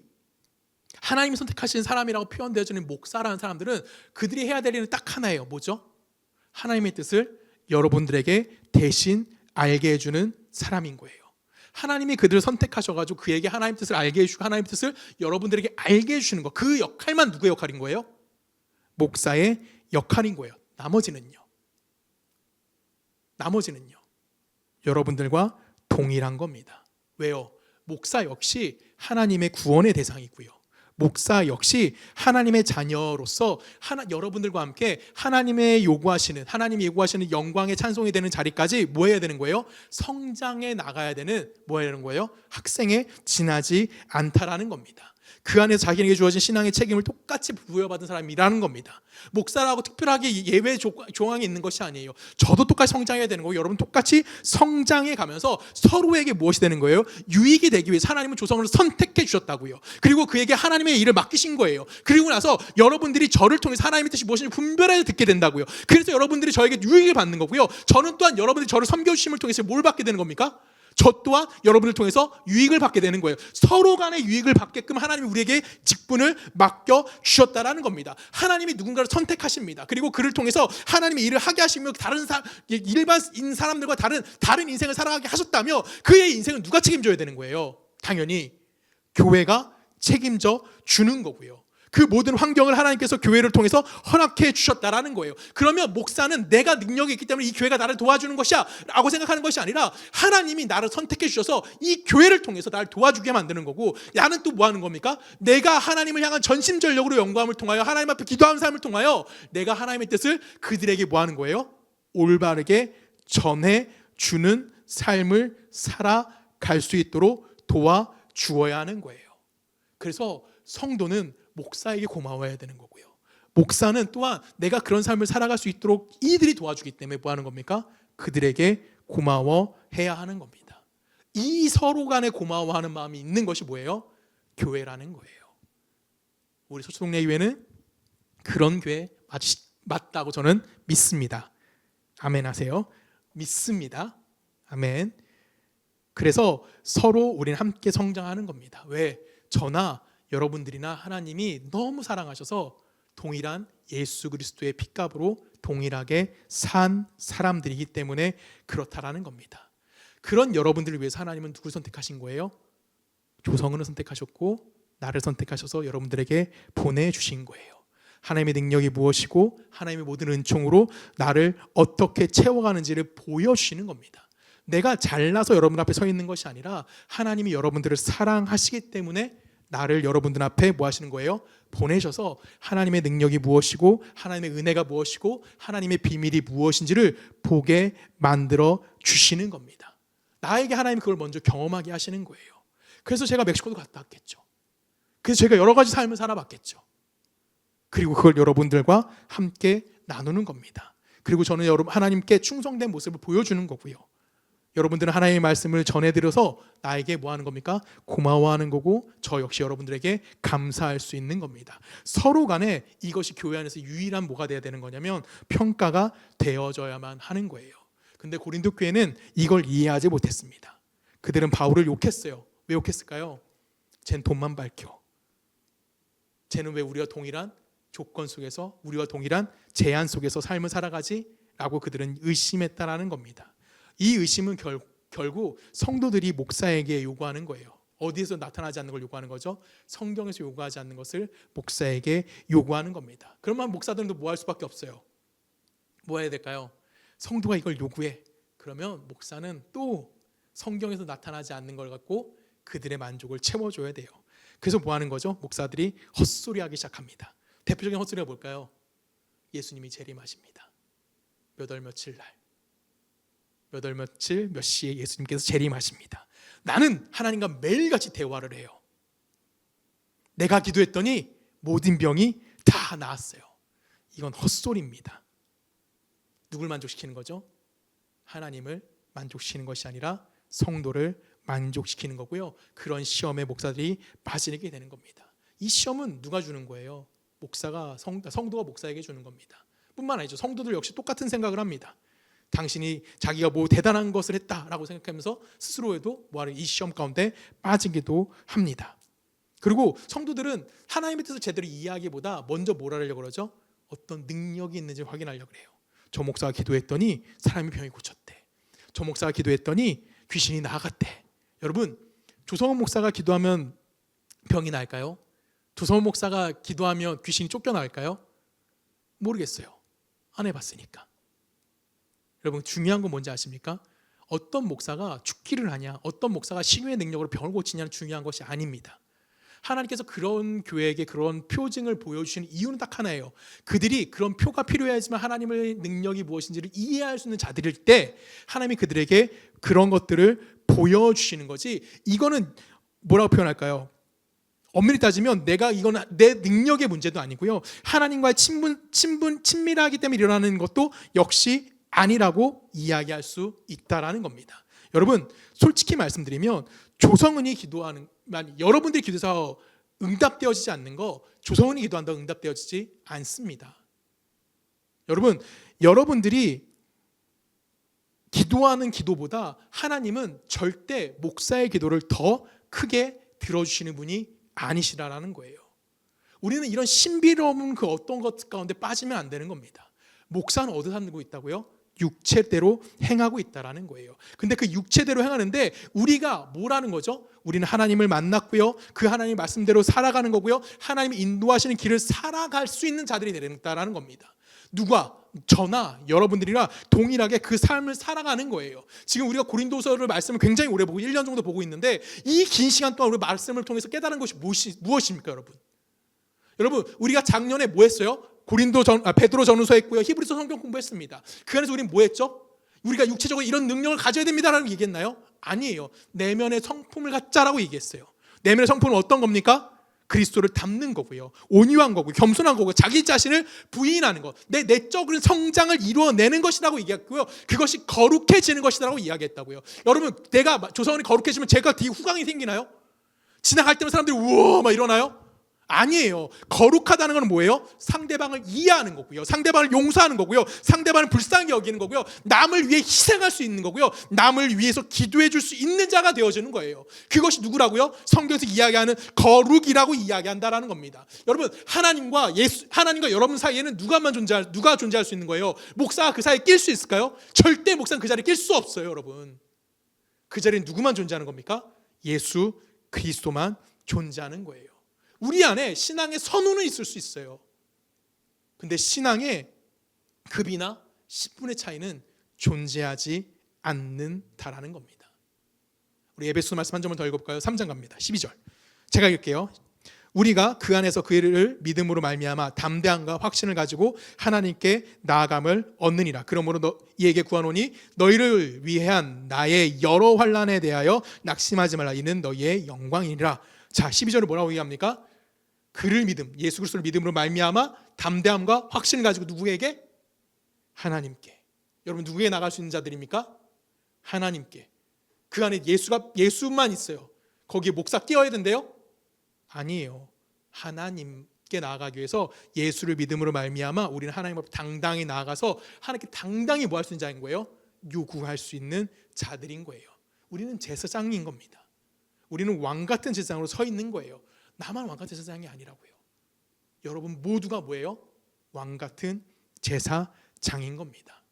선택하신 사람이라고 표현되어지는 목사라는 사람들은 그들이 해야 될 일은 딱 하나예요. 뭐죠? 하나님의 뜻을 여러분들에게 대신 알게 해주는 사람인 거예요. 하나님이 그들을 선택하셔가지고 그에게 하나님 뜻을 알게 해주고 하나님 뜻을 여러분들에게 알게 해주시는 거, 그 역할만 누구의 역할인 거예요? 목사의 역할인 거예요. 나머지는요 여러분들과 동일한 겁니다. 왜요? 목사 역시 하나님의 구원의 대상이고요, 목사 역시 하나님의 자녀로서 여러분들과 함께 하나님이 요구하시는 영광의 찬송이 되는 자리까지 뭐 해야 되는 거예요? 성장해 나가야 되는 뭐 해야 되는 거예요? 학생에 지나지 않다라는 겁니다. 그 안에서 자기에게 주어진 신앙의 책임을 똑같이 부여받은 사람이라는 겁니다. 목사라고 특별하게 예외 조항이 있는 것이 아니에요. 저도 똑같이 성장해야 되는 거고 여러분 똑같이 성장해 가면서 서로에게 무엇이 되는 거예요? 유익이 되기 위해서 하나님은 조성을 선택해 주셨다고요. 그리고 그에게 하나님의 일을 맡기신 거예요. 그리고 나서 여러분들이 저를 통해서 하나님의 뜻이 무엇인지 분별하여 듣게 된다고요. 그래서 여러분들이 저에게 유익을 받는 거고요, 저는 또한 여러분들이 저를 섬겨주심을 통해서 뭘 받게 되는 겁니까? 저 또한 여러분을 통해서 유익을 받게 되는 거예요. 서로 간의 유익을 받게끔 하나님이 우리에게 직분을 맡겨 주셨다라는 겁니다. 하나님이 누군가를 선택하십니다. 그리고 그를 통해서 하나님의 일을 하게 하시며 일반인 사람들과 다른 인생을 살아가게 하셨다며 그의 인생은 누가 책임져야 되는 거예요? 당연히 교회가 책임져 주는 거고요. 그 모든 환경을 하나님께서 교회를 통해서 허락해 주셨다라는 거예요. 그러면 목사는 내가 능력이 있기 때문에 이 교회가 나를 도와주는 것이야 라고 생각하는 것이 아니라 하나님이 나를 선택해 주셔서 이 교회를 통해서 나를 도와주게 만드는 거고, 나는 또 뭐 하는 겁니까? 내가 하나님을 향한 전심전력으로 연구함을 통하여 하나님 앞에 기도하는 삶을 통하여 내가 하나님의 뜻을 그들에게 뭐 하는 거예요? 올바르게 전해주는 삶을 살아갈 수 있도록 도와주어야 하는 거예요. 그래서 성도는 목사에게 고마워해야 되는 거고요, 목사는 또한 내가 그런 삶을 살아갈 수 있도록 이들이 도와주기 때문에 뭐 하는 겁니까? 그들에게 고마워해야 하는 겁니다. 이 서로 간에 고마워하는 마음이 있는 것이 뭐예요? 교회라는 거예요. 우리 서초동네 교회는 그런 교회 맞다고 저는 믿습니다. 아멘 하세요. 믿습니다. 아멘. 그래서 서로 우리는 함께 성장하는 겁니다. 왜? 저나 여러분들이나 하나님이 너무 사랑하셔서 동일한 예수 그리스도의 핏값으로 동일하게 산 사람들이기 때문에 그렇다라는 겁니다. 그런 여러분들을 위해서 하나님은 누굴 선택하신 거예요? 조성은을 선택하셨고 나를 선택하셔서 여러분들에게 보내주신 거예요. 하나님의 능력이 무엇이고 하나님의 모든 은총으로 나를 어떻게 채워가는지를 보여주시는 겁니다. 내가 잘나서 여러분 앞에 서 있는 것이 아니라 하나님이 여러분들을 사랑하시기 때문에 나를 여러분들 앞에 뭐 하시는 거예요? 보내셔서 하나님의 능력이 무엇이고 하나님의 은혜가 무엇이고 하나님의 비밀이 무엇인지를 보게 만들어 주시는 겁니다. 나에게 하나님이 그걸 먼저 경험하게 하시는 거예요. 그래서 제가 멕시코도 갔다 왔겠죠. 그래서 제가 여러 가지 삶을 살아봤겠죠. 그리고 그걸 여러분들과 함께 나누는 겁니다. 그리고 저는 여러분 하나님께 충성된 모습을 보여주는 거고요, 여러분들은 하나님의 말씀을 전해드려서 나에게 뭐 하는 겁니까? 고마워하는 거고 저 역시 여러분들에게 감사할 수 있는 겁니다. 서로 간에 이것이 교회 안에서 유일한 뭐가 돼야 되는 거냐면 평가가 되어져야만 하는 거예요. 근데 고린도 교회는 이걸 이해하지 못했습니다. 그들은 바울을 욕했어요. 왜 욕했을까요? 쟨 돈만 밝혀. 쟤는 왜 우리와 동일한 조건 속에서 우리와 동일한 제한 속에서 삶을 살아가지? 라고 그들은 의심했다라는 겁니다. 이 의심은 결국 성도들이 목사에게 요구하는 거예요. 어디에서 나타나지 않는 걸 요구하는 거죠? 성경에서 요구하지 않는 것을 목사에게 요구하는 겁니다. 그러면 목사들은 또 뭐 할 수밖에 없어요. 뭐 해야 될까요? 성도가 이걸 요구해. 그러면 목사는 또 성경에서 나타나지 않는 걸 갖고 그들의 만족을 채워줘야 돼요. 그래서 뭐 하는 거죠? 목사들이 헛소리하기 시작합니다. 대표적인 헛소리가 뭘까요? 예수님이 재림하십니다. 몇 월 며칠 날 몇 월 며칠 몇 시에 예수님께서 재림하십니다. 나는 하나님과 매일같이 대화를 해요. 내가 기도했더니 모든 병이 다 나았어요. 이건 헛소리입니다. 누굴 만족시키는 거죠? 하나님을 만족시키는 것이 아니라 성도를 만족시키는 거고요. 그런 시험에 목사들이 빠지게 되는 겁니다. 이 시험은 누가 주는 거예요? 성도가 목사에게 주는 겁니다. 뿐만 아니죠. 성도들 역시 똑같은 생각을 합니다. 당신이 자기가 뭐 대단한 것을 했다라고 생각하면서 스스로에도 이 시험 가운데 빠지기도 합니다. 그리고 성도들은 하나님의 뜻을 제대로 이해하기보다 먼저 뭘 하려고 그러죠? 어떤 능력이 있는지 확인하려고 그래요. 저 목사가 기도했더니 사람이 병이 고쳤대. 저 목사가 기도했더니 귀신이 나갔대. 여러분, 조성원 목사가 기도하면 병이 날까요? 조성원 목사가 기도하면 귀신이 쫓겨날까요? 모르겠어요. 안 해봤으니까. 여러분, 중요한 건 뭔지 아십니까? 어떤 목사가 죽기를 하냐, 어떤 목사가 신유의 능력으로 병을 고치냐는 중요한 것이 아닙니다. 하나님께서 그런 교회에게 그런 표징을 보여주시는 이유는 딱 하나예요. 그들이 그런 표가 필요하지만 하나님의 능력이 무엇인지를 이해할 수 있는 자들일 때 하나님이 그들에게 그런 것들을 보여주시는 거지. 이거는 뭐라고 표현할까요? 엄밀히 따지면 이거는 내 능력의 문제도 아니고요, 하나님과의 친밀하기 때문에 일어나는 것도 역시 아니라고 이야기할 수 있다라는 겁니다. 여러분, 솔직히 말씀드리면 조성은이 기도하는, 여러분들이 기도해서 응답되어지지 않는 거 조성은이 기도한다고 응답되어지지 않습니다. 여러분들이 기도하는 기도보다 하나님은 절대 목사의 기도를 더 크게 들어주시는 분이 아니시라는 거예요. 우리는 이런 신비로운 그 어떤 것 가운데 빠지면 안 되는 겁니다. 목사는 어디서 살고 있다고요? 육체대로 행하고 있다라는 거예요. 근데 그 육체대로 행하는데 우리가 뭐라는 거죠? 우리는 하나님을 만났고요, 그 하나님 말씀대로 살아가는 거고요, 하나님이 인도하시는 길을 살아갈 수 있는 자들이 되겠다라는 겁니다. 누가? 저나 여러분들이나 동일하게 그 삶을 살아가는 거예요. 지금 우리가 고린도서를 말씀을 굉장히 오래 보고 1년 정도 보고 있는데 이 긴 시간 동안 우리 말씀을 통해서 깨달은 것이 무엇입니까, 여러분? 우리가 작년에 뭐 했어요? 베드로 전후서 했고요, 히브리서 성경 공부했습니다. 그 안에서 우리는 뭐 했죠? 우리가 육체적으로 이런 능력을 가져야 됩니다라고 얘기했나요? 아니에요. 내면의 성품을 갖자라고 얘기했어요. 내면의 성품은 어떤 겁니까? 그리스도를 닮는 거고요, 온유한 거고요, 겸손한 거고요, 자기 자신을 부인하는 것, 내 내적인 성장을 이루어내는 것이라고 얘기했고요, 그것이 거룩해지는 것이라고 이야기했다고요. 여러분, 내가 조성원이 거룩해지면 제가 뒤에 후광이 생기나요? 지나갈 때면 사람들이 우와 막 이러나요? 아니에요. 거룩하다는 건 뭐예요? 상대방을 이해하는 거고요, 상대방을 용서하는 거고요, 상대방을 불쌍히 여기는 거고요, 남을 위해 희생할 수 있는 거고요, 남을 위해서 기도해 줄 수 있는 자가 되어지는 거예요. 그것이 누구라고요? 성경에서 이야기하는 거룩이라고 이야기한다라는 겁니다. 여러분, 하나님과 여러분 사이에는 누가 존재할 수 있는 거예요? 목사가 그 사이에 낄 수 있을까요? 절대 목사는 그 자리에 낄 수 없어요. 여러분, 그 자리에 누구만 존재하는 겁니까? 예수 그리스도만 존재하는 거예요. 우리 안에 신앙의 선우는 있을 수 있어요. 근데 신앙의 급이나 신분의 차이는 존재하지 않는다라는 겁니다. 우리 에베소 말씀 한 점을 더 읽어볼까요? 3장 갑니다. 12절 제가 읽을게요. 우리가 그 안에서 그를 믿음으로 말미암아 담대함과 확신을 가지고 하나님께 나아감을 얻느니라. 그러므로 이에게 구하노니 너희를 위한 나의 여러 환난에 대하여 낙심하지 말라. 이는 너희의 영광이니라. 자, 12절을 뭐라고 얘기합니까? 그를 예수 그리스도를 믿음으로 말미암아 담대함과 확신을 가지고 누구에게? 하나님께. 여러분, 누구에게 나갈 수 있는 자들입니까? 하나님께. 그 안에 예수만 있어요. 거기에 목사 끼워야 된대요? 아니에요. 하나님께 나아가기 위해서 예수를 믿음으로 말미암아 우리는 하나님 앞에 당당히 나아가서 하나님께 당당히 뭐 할 수 있는 자인 거예요? 요구할 수 있는 자들인 거예요. 우리는 제사장인 겁니다. 우리는 왕같은 제사장으로 서 있는 거예요. 나만 왕같은 제사장이 아니라고요. 여러분 모두가 뭐예요? 왕같은 제사장인 겁니다.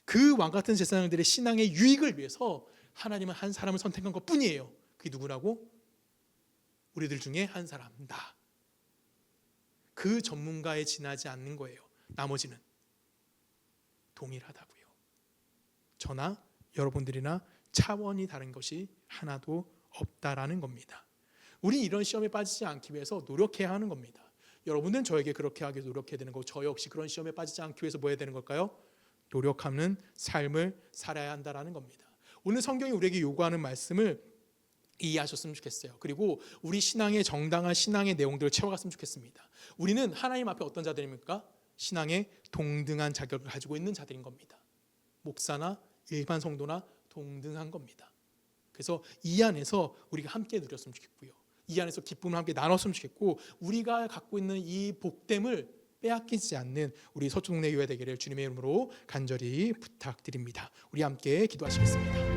그 왕같은 제사장들의 신앙의 유익을 위해서 하나님은 한 사람을 선택한 것뿐이에요. 그게 누구라고? 우리들 중에 한 사람, 나. 그 전문가에 지나지 않는 거예요. 나머지는 동일하다고요. 저나 여러분들이나 차원이 다른 것이 하나도 없다라는 겁니다. 우리 이런 시험에 빠지지 않기 위해서 노력해야 하는 겁니다. 여러분은 저에게 그렇게 하기 위해서 노력해야 되는 거고, 저 역시 그런 시험에 빠지지 않기 위해서 뭐 해야 되는 걸까요? 노력하는 삶을 살아야 한다라는 겁니다. 오늘 성경이 우리에게 요구하는 말씀을 이해하셨으면 좋겠어요. 그리고 우리 신앙의 정당한 신앙의 내용들을 채워갔으면 좋겠습니다. 우리는 하나님 앞에 어떤 자들입니까? 신앙의 동등한 자격을 가지고 있는 자들인 겁니다. 목사나 일반 성도나 동등한 겁니다. 그래서 이 안에서 우리가 함께 누렸으면 좋겠고요. 이 안에서 기쁨을 함께 나눴으면 좋겠고 우리가 갖고 있는 이 복됨을 빼앗기지 않는 우리 서초동네 교회 되기를 주님의 이름으로 간절히 부탁드립니다. 우리 함께 기도하시겠습니다.